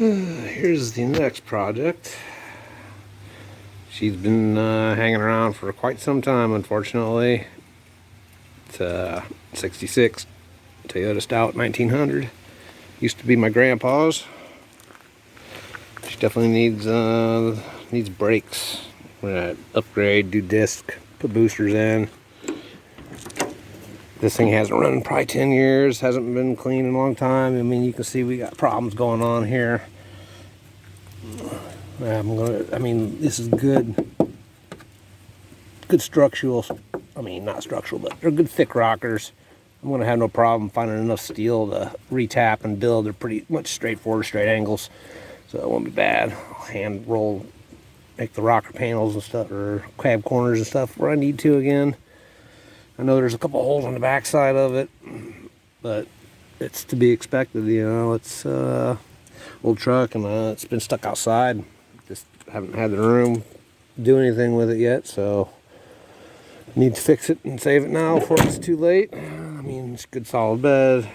Here's the next project. She's been hanging around for quite some time, unfortunately. It's a 66 Toyota Stout 1900. Used to be my grandpa's. She definitely needs brakes. We're gonna upgrade, do disc, put boosters in. This thing hasn't run in probably 10 years, hasn't been cleaned in a long time. I mean, you can see we got problems going on here. This is good structural, not structural, but they're good thick rockers. I'm gonna have no problem finding enough steel to retap and build. They're pretty much straightforward, straight angles, so it won't be bad. I'll hand roll, make the rocker panels and stuff, or cab corners and stuff where I need to again. I know there's a couple holes on the back side of it, but it's to be expected, you know. It's old truck, and it's been stuck outside. Just haven't had the room to do anything with it yet, so need to fix it and save it now before it's too late. I mean, it's a good solid bed.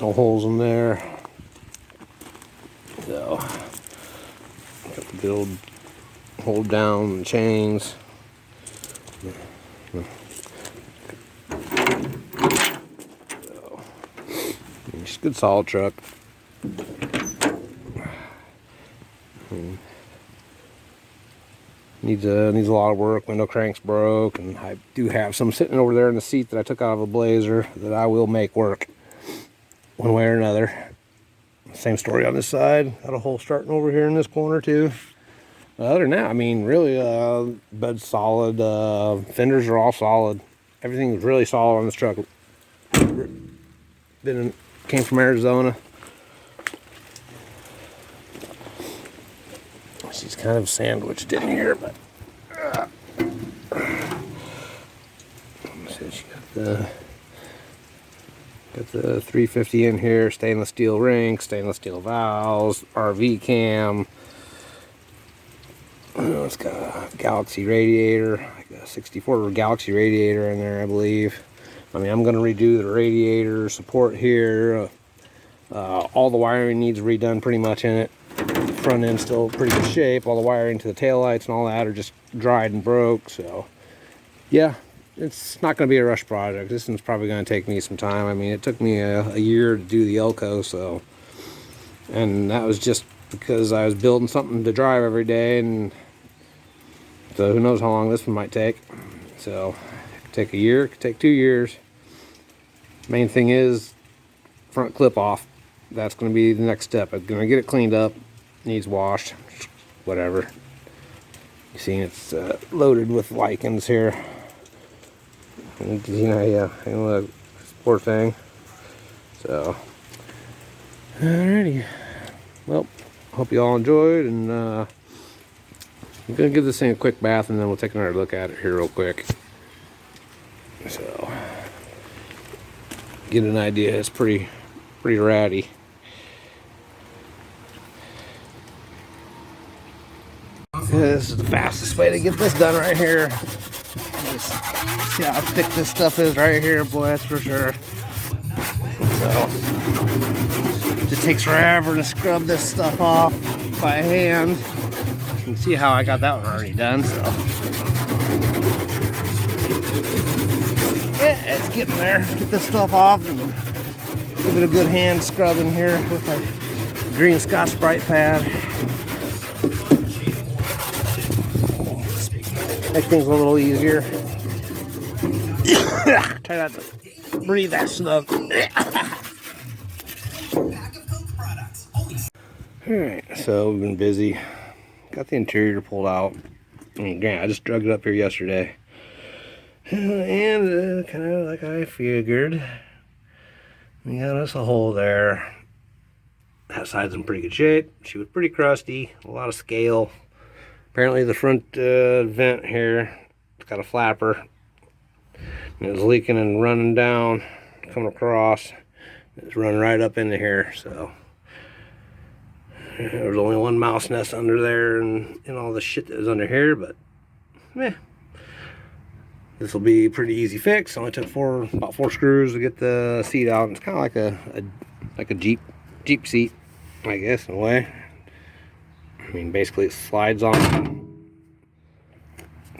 No holes in there. So, got the good old hold down chains. So, it's a good solid truck. Needs a lot of work. Window crank's broke, and I do have some sitting over there in the seat that I took out of a Blazer that I will make work one way or another. Same story on this side. Got a hole starting over here in this corner too. Other than that, I mean, really, bed's solid. Fenders are all solid. Everything's really solid on this truck. Came from Arizona. She's kind of sandwiched in here, but so she got the 350 in here, stainless steel ring, stainless steel valves, RV cam. It's got a Galaxy radiator, like a 64 Galaxy radiator in there, I believe. I mean, I'm going to redo the radiator support here. All the wiring needs redone pretty much in it. Front end still pretty good shape. All the wiring to the taillights and all that are just dried and broke. So yeah, it's not going to be a rush project. This one's probably going to take me some time. I mean, it took me a year to do the Elco, so, and that was just because I was building something to drive every day, and so who knows how long this one might take. So it could take a year, it could take 2 years. Main thing is front clip off. That's going to be the next step. I'm going to get it cleaned up. Needs washed, whatever. You see, it's loaded with lichens here. And, yeah, look, poor thing. So, alrighty. Well, hope you all enjoyed, and I'm gonna give this thing a quick bath, and then we'll take another look at it here real quick. So, get an idea. It's pretty ratty. This is the fastest way to get this done right here. See how thick this stuff is right here, boy, that's for sure. So, it just takes forever to scrub this stuff off by hand. You can see how I got that one already done, so. Yeah, it's getting there. Get this stuff off and give it a good hand scrubbing here with my green Scotch-Brite pad. Make things a little easier. Try not to breathe that snug. Alright, so we've been busy. Got the interior pulled out. I mean, I just drugged it up here yesterday. And kind of like I figured, we got us a hole there. That side's in pretty good shape. She was pretty crusty, a lot of scale. Apparently the front vent here, it's got a flapper. It was leaking and running down, coming across. It's running right up into here, so. There was only one mouse nest under there and all the shit that was under here, but this will be a pretty easy fix. Only took about four screws to get the seat out. It's kind of like a Jeep seat. I guess, in a way. I mean, basically it slides on.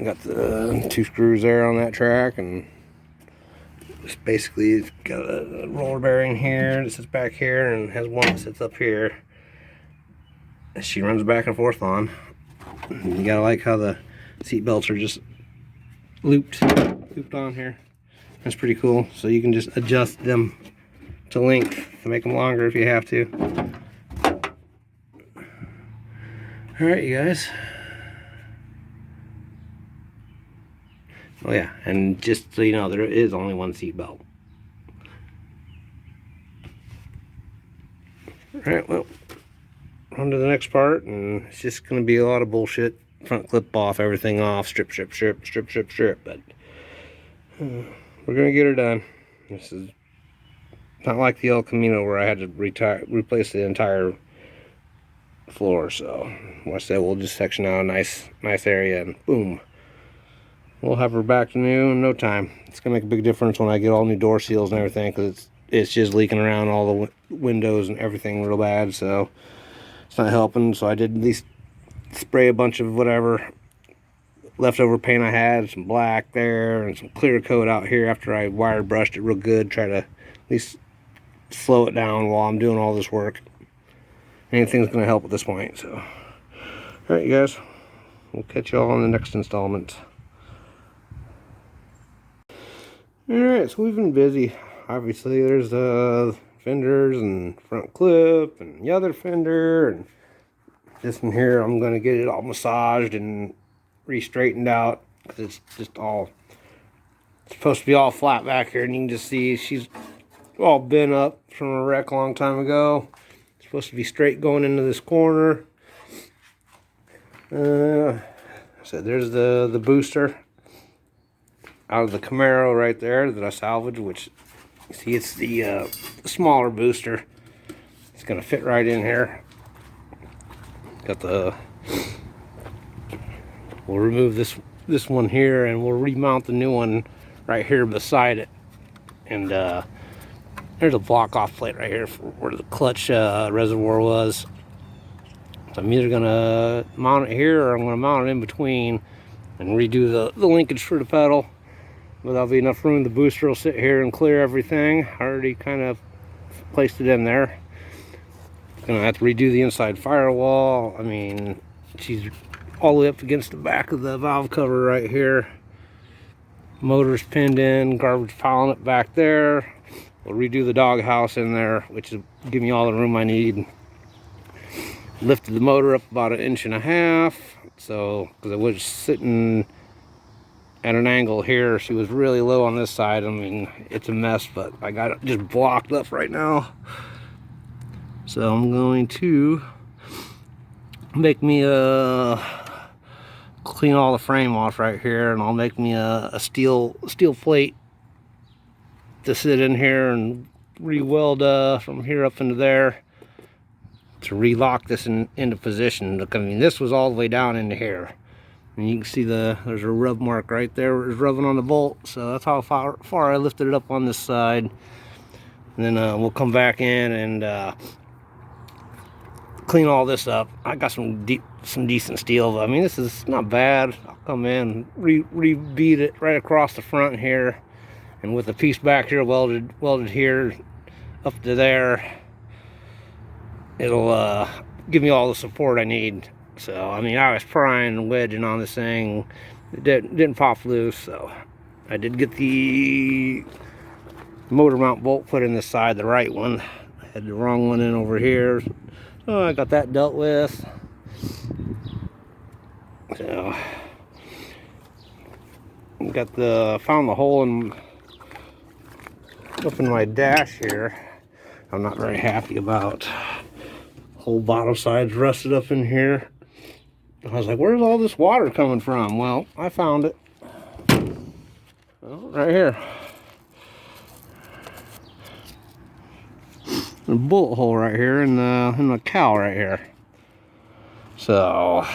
Got the 2 screws there on that track, and just basically it's got a roller bearing here that sits back here, and has one that sits up here. And she runs back and forth on. You gotta like how the seat belts are just looped on here. That's pretty cool. So you can just adjust them to length to make them longer if you have to. All right, you guys. Oh yeah, and just so you know, there is only one seat belt. All right, well, on to the next part, and it's just going to be a lot of bullshit. Front clip off, everything off, strip, but we're going to get her done. This is not like the El Camino where I had to replace the entire floor. So like I said, we'll just section out a nice area, and boom, we'll have her back to new in no time. It's gonna make a big difference when I get all new door seals and everything, because it's just leaking around all the windows and everything real bad. So it's not helping. So I did at least spray a bunch of whatever leftover paint I had, some black there and some clear coat out here after I wire brushed it real good. Try to at least slow it down while I'm doing all this work. Anything's going to help at this point. So, all right, you guys, we'll catch you all on the next installment. All right, so we've been busy. Obviously, there's the fenders and front clip and the other fender, and this one here, I'm going to get it all massaged and re-straightened out, because it's just all, it's supposed to be all flat back here, and you can just see she's all bent up from a wreck a long time ago. It's supposed to be straight going into this corner. So there's the booster out of the Camaro right there that I salvaged, which you see it's the smaller booster. It's gonna fit right in here. Got the, we'll remove this one here, and we'll remount the new one right here beside it. And there's a block off plate right here for where the clutch reservoir was. So I'm either gonna mount it here, or I'm gonna mount it in between and redo the linkage for the pedal. But that'll be enough room. The booster will sit here and clear everything. I already kind of placed it in there. Gonna have to redo the inside firewall. I mean, she's all the way up against the back of the valve cover right here. Motor's pinned in, garbage piling up back there. We'll redo the doghouse in there, which is give me all the room I need. Lifted the motor up about 1.5 inches, so because it was sitting at an angle here, she was really low on this side. I mean, it's a mess, but I got it just blocked up right now. So I'm going to make me clean all the frame off right here, and I'll make me a steel plate to sit in here and re-weld from here up into there to relock this into position. Look, I mean, this was all the way down into here, and you can see there's a rub mark right there where it's rubbing on the bolt. So that's how far I lifted it up on this side. And then we'll come back in and clean all this up. I got some decent steel. I mean, this is not bad. I'll come in, re-beat it right across the front here, and with the piece back here welded here up to there, it'll give me all the support I need. So I mean, I was prying and wedging on this thing. It didn't pop loose. So I did get the motor mount bolt put in the side, the right one. I had the wrong one in over here. So I got that dealt with. So found the hole up in my dash here. I'm not very happy about. Whole bottom side's rusted up in here. I was like, where's all this water coming from? Well, I found it. Well, right here. A bullet hole right here in the cowl right here. So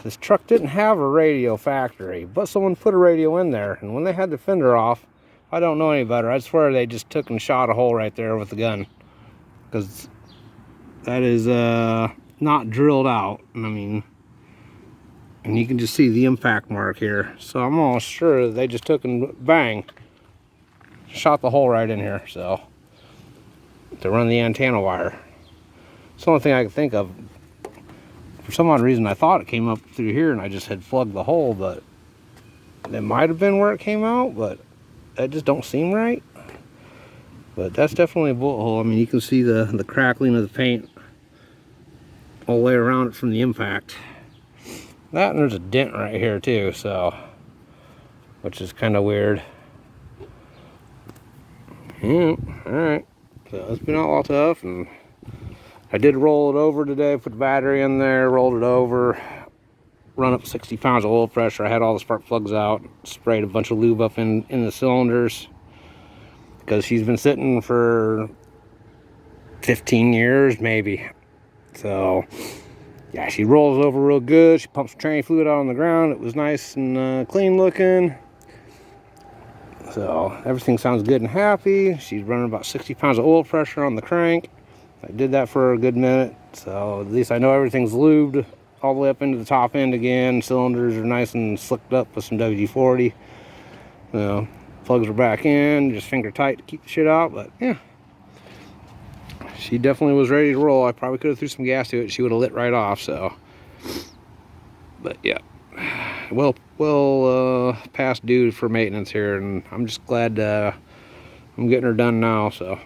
this truck didn't have a radio factory, but someone put a radio in there, and when they had the fender off, I don't know any better. I swear they just took and shot a hole right there with the gun, because that is not drilled out. I mean, and you can just see the impact mark here. So I'm almost sure they just took and bang, shot the hole right in here. So to run the antenna wire. It's the only thing I could think of. For some odd reason, I thought it came up through here and I just had plugged the hole, but it might have been where it came out, but that just don't seem right. But that's definitely a bullet hole. I mean, you can see the crackling of the paint all the way around it from the impact. That, and there's a dent right here too, so, which is kind of weird. Yeah, alright. So it's been all tough, and I did roll it over today, put the battery in there, rolled it over, run up 60 pounds of oil pressure. I had all the spark plugs out, sprayed a bunch of lube up in the cylinders, because she's been sitting for 15 years maybe. So yeah, she rolls over real good. She pumps tranny fluid out on the ground. It was nice and clean looking. So everything sounds good and happy. She's running about 60 pounds of oil pressure on the crank. I did that for a good minute, so at least I know everything's lubed all the way up into the top end again. Cylinders are nice and slicked up with some WD-40. You know, plugs are back in, just finger tight to keep the shit out. But yeah, she definitely was ready to roll. I probably could have threw some gas to it. She would have lit right off. So, but yeah, well past due for maintenance here, and I'm just glad I'm getting her done now. So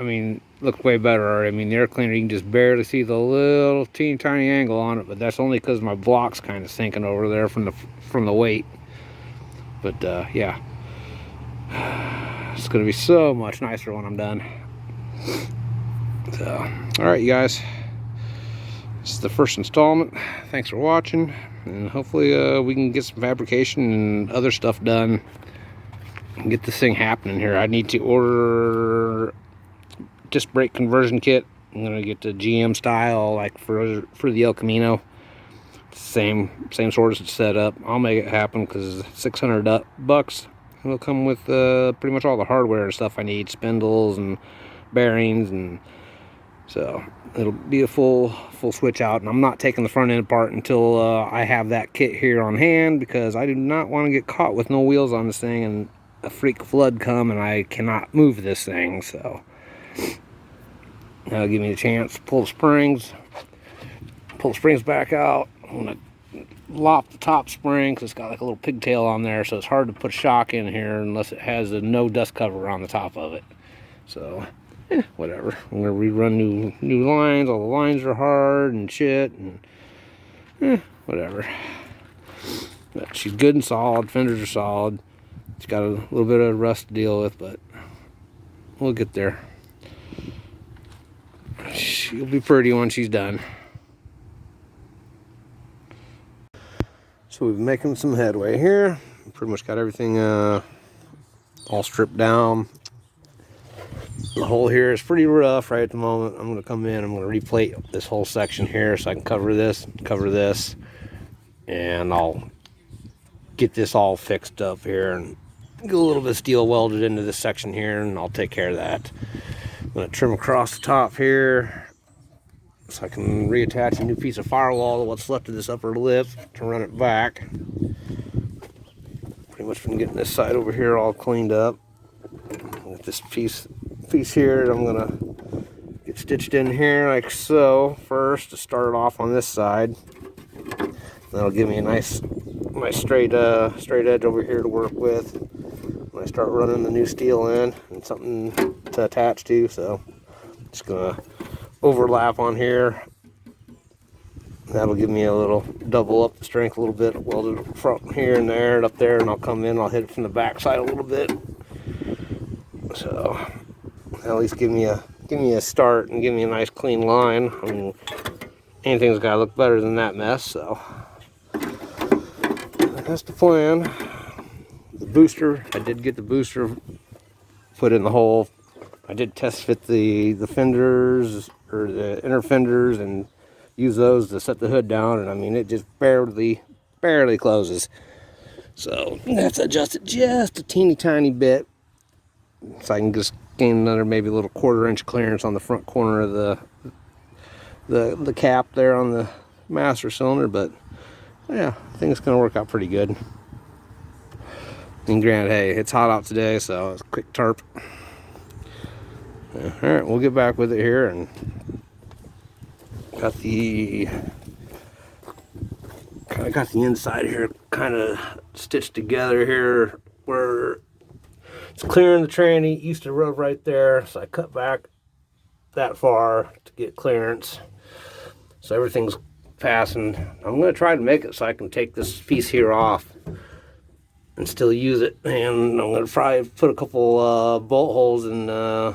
I mean, look way better. I mean, the air cleaner, you can just barely see the little teeny tiny angle on it, but that's only because my block's kind of sinking over there from the weight. But yeah, it's gonna be so much nicer when I'm done. So, all right, you guys, this is the first installment. Thanks for watching, and hopefully we can get some fabrication and other stuff done and get this thing happening here. I need to order disc brake conversion kit. I'm gonna get the GM style, like for the El Camino. Same sort of setup. I'll make it happen because $600 it'll come with pretty much all the hardware and stuff I need, spindles and bearings, and so it'll be a full switch out. And I'm not taking the front end apart until I have that kit here on hand, because I do not want to get caught with no wheels on this thing and a freak flood come and I cannot move this thing. So that'll give me a chance to pull the springs back out. I'm gonna lop the top spring because it's got like a little pigtail on there, so it's hard to put a shock in here unless it has a no dust cover on the top of it. So whatever. I'm gonna rerun new lines. All the lines are hard and shit, and whatever. But she's good and solid. Fenders are solid. It's got a little bit of rust to deal with, but we'll get there. She'll be pretty when she's done. So we've been making some headway here. Pretty much got everything all stripped down. The hole here is pretty rough right at the moment. I'm going to come in, I'm going to replate this whole section here so I can cover this, and I'll get this all fixed up here and get a little bit of steel welded into this section here, and I'll take care of that. I'm going to trim across the top here so I can reattach a new piece of firewall to what's left of this upper lip to run it back. Pretty much been getting this side over here all cleaned up. With this piece here, I'm gonna get stitched in here like so first to start it off on this side. That'll give me a nice straight edge over here to work with when I start running the new steel in and something to attach to. So just gonna overlap on here. That'll give me a little double up the strength a little bit, weld it from here and there and up there, and I'll come in, I'll hit it from the back side a little bit. So at least give me a start and give me a nice clean line. I mean, anything's got to look better than that mess. So that's the plan. The booster, I did get the booster put in the hole. I did test fit the fenders or the inner fenders and use those to set the hood down, and I mean, it just barely closes. So that's adjusted just a teeny tiny bit so I can just gain another maybe a little 1/4 inch clearance on the front corner of the cap there on the master cylinder. But yeah, I think it's going to work out pretty good. And granted, hey, it's hot out today, so it's a quick tarp. Yeah, all right, we'll get back with it here, and got the inside here kind of stitched together here where it's clearing the tranny. Used to rub right there, so I cut back that far to get clearance, so everything's passing. I'm going to try to make it so I can take this piece here off and still use it, and I'm going to probably put a couple bolt holes in a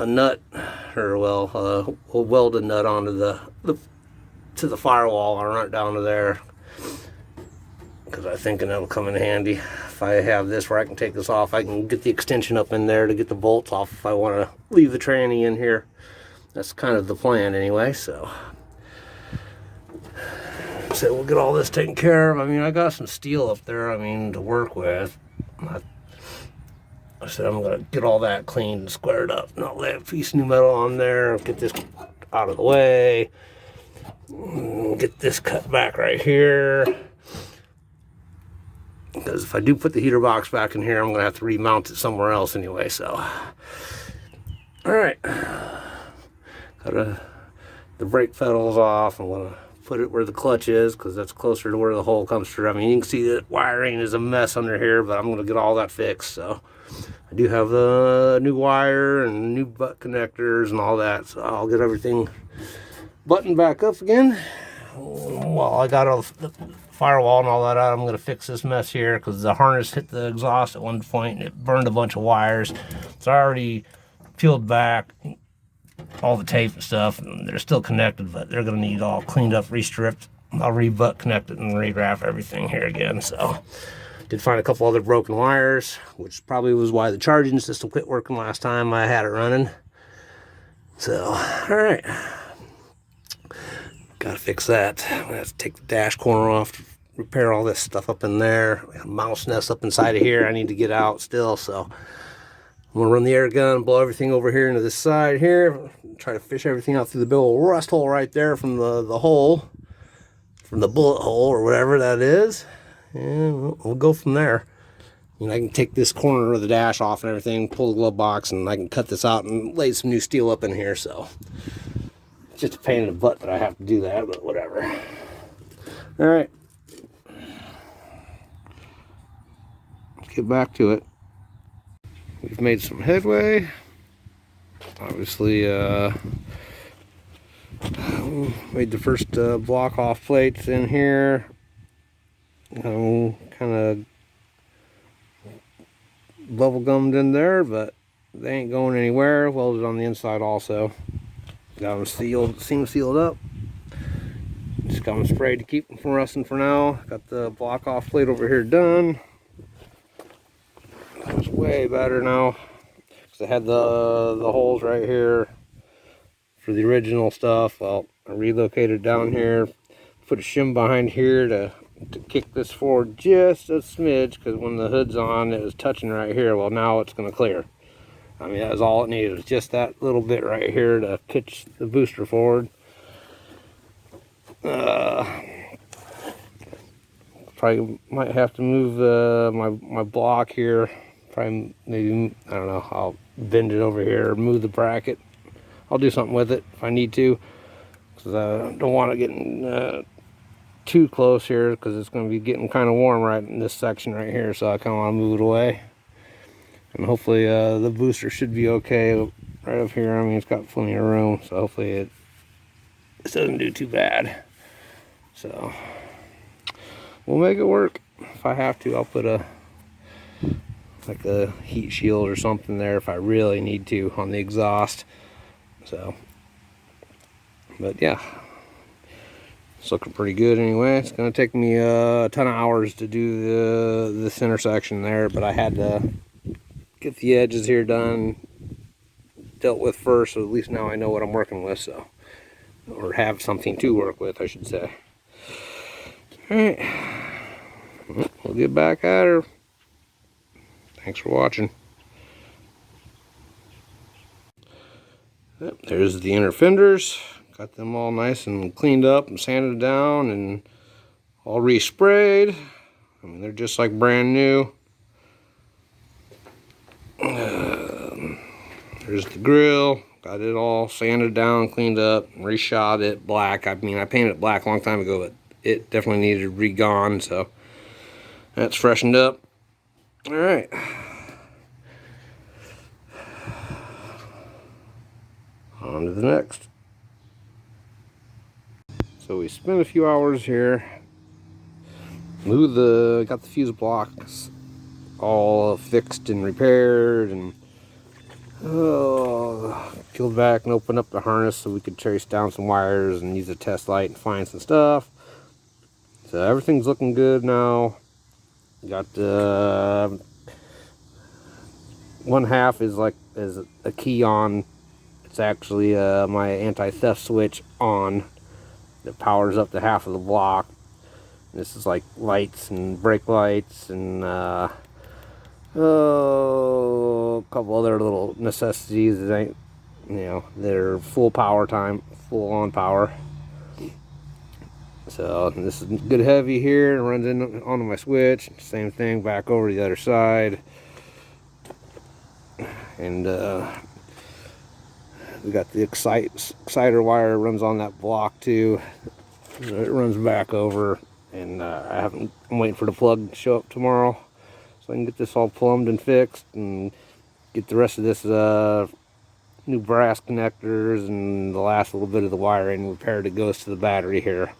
nut, or well, we'll weld a nut onto to the firewall and run it down to there, because I'm thinking that'll come in handy. If I have this where I can take this off, I can get the extension up in there to get the bolts off if I want to leave the tranny in here. That's kind of the plan anyway, so we'll get all this taken care of. I mean, I got some steel up there, I mean, to work with. I said I'm going to get all that cleaned and squared up, and I'll lay a piece of new metal on there, get this out of the way, get this cut back right here, because if I do put the heater box back in here, I'm going to have to remount it somewhere else anyway. So alright, got the brake pedals off. I'm going to put it where the clutch is, because that's closer to where the hole comes through. I mean, you can see that wiring is a mess under here, but I'm going to get all that fixed. So I do have the new wire and new butt connectors and all that, so I'll get everything buttoned back up again. Well, I got all the firewall and all that out. I'm going to fix this mess here, because the harness hit the exhaust at one point and it burned a bunch of wires. So I already peeled back all the tape and stuff, and they're still connected, but they're going to need all cleaned up, restripped. I'll re-butt connect it and re-wrap everything here again. So did find a couple other broken wires, which probably was why the charging system quit working last time I had it running. So all right, gotta fix that. I'm gonna have to take the dash corner off to repair all this stuff up in there. A mouse nest up inside of here I need to get out still, so I'm gonna run the air gun, blow everything over here into this side here, try to fish everything out through the big old rust hole right there from the hole, from the bullet hole or whatever that is, and we'll go from there. You know, I can take this corner of the dash off and everything, pull the glove box, and I can cut this out and lay some new steel up in here. So it's just a pain in the butt that I have to do that, but whatever. All right, let's get back to it. We've made some headway. Obviously, made the first block off plates in here. Kind of bubble gummed in there, but they ain't going anywhere. Welded on the inside also. Got them sealed, seam sealed up. Just got them sprayed to keep them from rusting for now. Got the block off plate over here done. It's way better now, because I had the holes right here for the original stuff. Well, I relocated down here, put a shim behind here to kick this forward just a smidge, because when the hood's on it was touching right here. Well, now it's going to clear. I mean, that was all it needed, was just that little bit right here to pitch the booster forward. Probably might have to move my block here. Probably, maybe, I don't know, I'll bend it over here, move the bracket. I'll do something with it if I need to, because I don't want it getting too close here, because it's going to be getting kind of warm right in this section right here, so I kind of want to move it away. And hopefully the booster should be okay right up here. I mean, it's got plenty of room, so hopefully it doesn't do too bad. So we'll make it work. If I have to, I'll put like a heat shield or something there if I really need to on the exhaust. So, but yeah, it's looking pretty good anyway. It's going to take me a ton of hours to do this intersection there, but I had to get the edges here done, dealt with first, so at least now I know what I'm working with, so, or have something to work with, I should say. All right, we'll get back at her. Thanks for watching. Yep, there's the inner fenders. Got them all nice and cleaned up and sanded down and all resprayed. I mean, they're just like brand new. There's the grill. Got it all sanded down, cleaned up, reshot it black. I mean, I painted it black a long time ago, but it definitely needed regone, so that's freshened up. All right. On to the next. So we spent a few hours here. Got the fuse blocks all fixed and repaired, and peeled back and opened up the harness so we could trace down some wires and use a test light and find some stuff. So everything's looking good now. Got the one half is a key on. It's actually my anti-theft switch on that powers up to half of the block. This is like lights and brake lights and a couple other little necessities that ain't, they're full on power. So this is good heavy here. It runs in onto my switch. Same thing back over the other side. And we got the exciter wire runs on that block too. It runs back over, and I'm waiting for the plug to show up tomorrow so I can get this all plumbed and fixed and get the rest of this new brass connectors and the last little bit of the wiring repaired that goes to the battery here.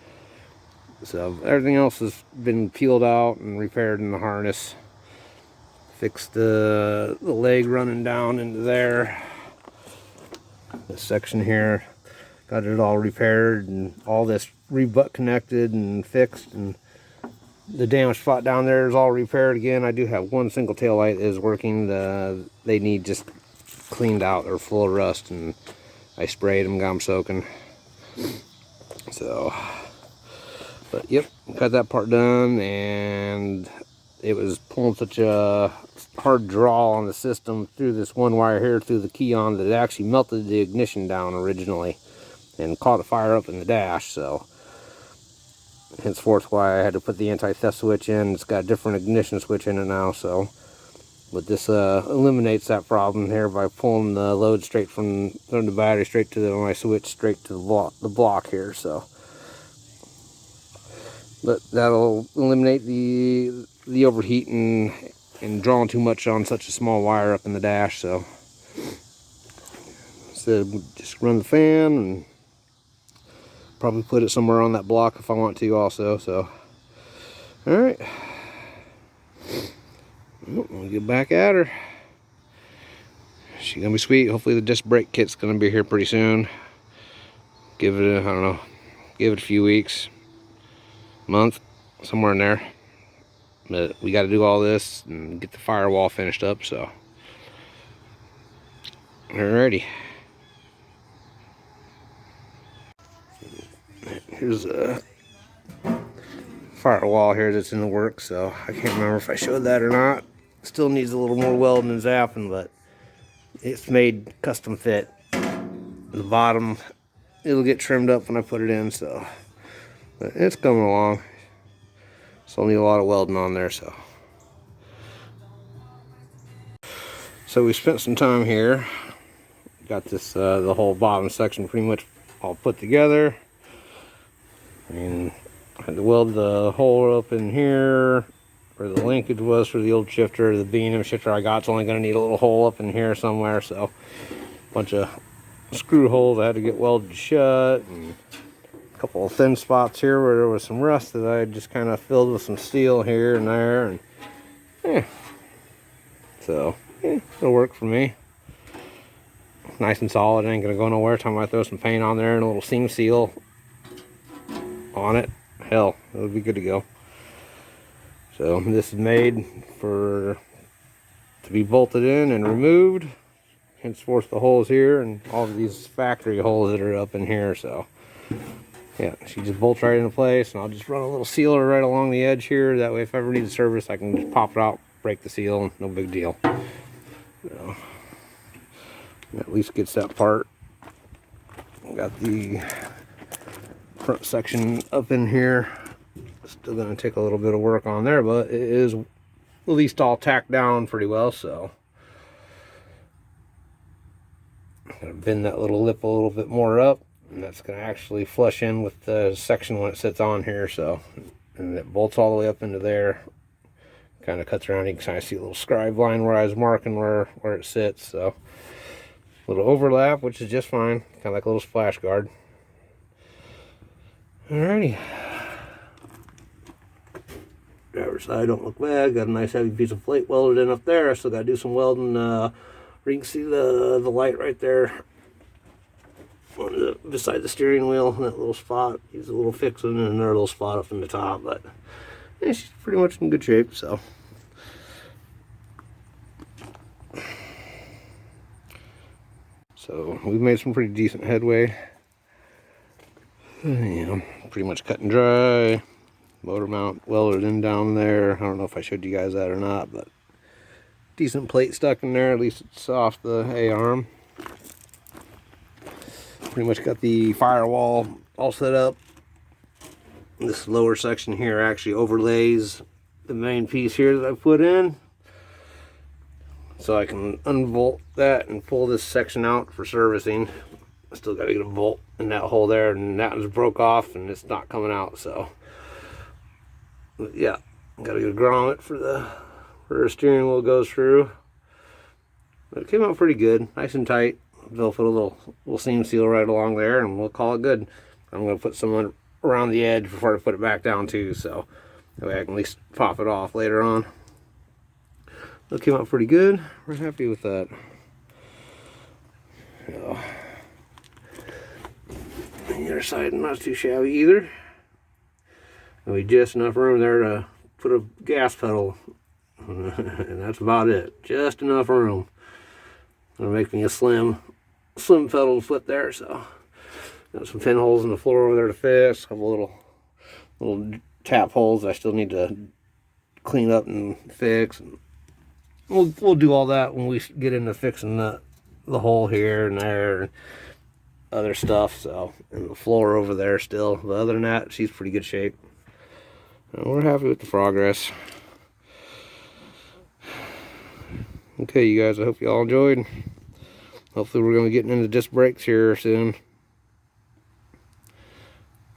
So everything else has been peeled out and repaired in the harness. Fixed the leg running down into there. This section here, got it all repaired and all this rebutt connected and fixed, and the damaged spot down there is all repaired again. I do have one single tail light that is working. They need just cleaned out. They're full of rust, and I sprayed them, got them soaking. So, but yep, got that part done, and it was pulling such a hard draw on the system through this one wire here through the key on that it actually melted the ignition down originally and caught a fire up in the dash. So henceforth why I had to put the anti-theft switch in. It's got a different ignition switch in it now, so but this eliminates that problem here by pulling the load straight from the battery straight to my switch, straight to the block here. So but that'll eliminate the overheating and drawing too much on such a small wire up in the dash. So just run the fan and probably put it somewhere on that block if I want to also. So all right, we'll get back at her. She's gonna be sweet. Hopefully the disc brake kit's gonna be here pretty soon. Give it I don't know, give it a few weeks, month, somewhere in there. But we got to do all this and get the firewall finished up. So alrighty, here's a firewall here that's in the works. So I can't remember if I showed that or not. Still needs a little more welding and zapping, but it's made custom fit. The bottom, it'll get trimmed up when I put it in. So but it's coming along. So I'll need a lot of welding on there. So we spent some time here. Got this the whole bottom section pretty much all put together. And I had to weld the hole up in here where the linkage was for the old shifter. The B&M shifter I got's only going to need a little hole up in here somewhere. So a bunch of screw holes I had to get welded shut, and couple of thin spots here where there was some rust that I just kind of filled with some steel here and there, and so it'll work for me. Nice and solid, ain't gonna go nowhere. Time I throw some paint on there and a little seam seal on it, hell, it'll be good to go. So this is made to be bolted in and removed. Henceforth the holes here and all of these factory holes that are up in here. So yeah, she just bolts right into place, and I'll just run a little sealer right along the edge here. That way if I ever need to service, I can just pop it out break the seal, no big deal. So, at least gets that part. Got the front section up in here. Still gonna take a little bit of work on there, but it is at least all tacked down pretty well. So I'm gonna bend that little lip a little bit more up, and that's gonna actually flush in with the section when it sits on here. So, and it bolts all the way up into there. Kind of cuts around. You can kind of see a little scribe line where I was marking where it sits. So a little overlap, which is just fine. Kind of like a little splash guard. Alrighty. Driver's side don't look bad. Got a nice heavy piece of plate welded in up there. I still got to do some welding. Where you can see the light right there beside the steering wheel. That little spot. Use a little fixing and another little spot up in the top. But yeah, she's pretty much in good shape. So we've made some pretty decent headway. Yeah, pretty much cut and dry. Motor mount welded in down there. I don't know if I showed you guys that or not, but decent plate stuck in there. At least it's off the A-arm. Pretty much got the firewall all set up. This lower section here actually overlays the main piece here that I put in. So I can unbolt that and pull this section out for servicing. I still got to get a bolt in that hole there, and that one's broke off and it's not coming out. So but yeah, got to get a grommet for where the steering wheel goes through. But it came out pretty good, nice and tight. They'll put a little seam seal right along there, and we'll call it good. I'm going to put some around the edge before I put it back down too, so that way I can at least pop it off later on. It came out pretty good. We're happy with that. So, the other side not too shabby either. We just enough room there to put a gas pedal, and that's about it. Just enough room. It'll make me a slim pedal to put there. So got some pinholes in the floor over there to fix. A couple little tap holes I still need to clean up and fix. And we'll do all that when we get into fixing the hole here and there and other stuff. So, and the floor over there still. But other than that, she's pretty good shape. And we're happy with the progress. Okay, you guys, I hope you all enjoyed. Hopefully we're going to be getting into disc brakes here soon.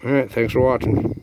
Alright, thanks for watching.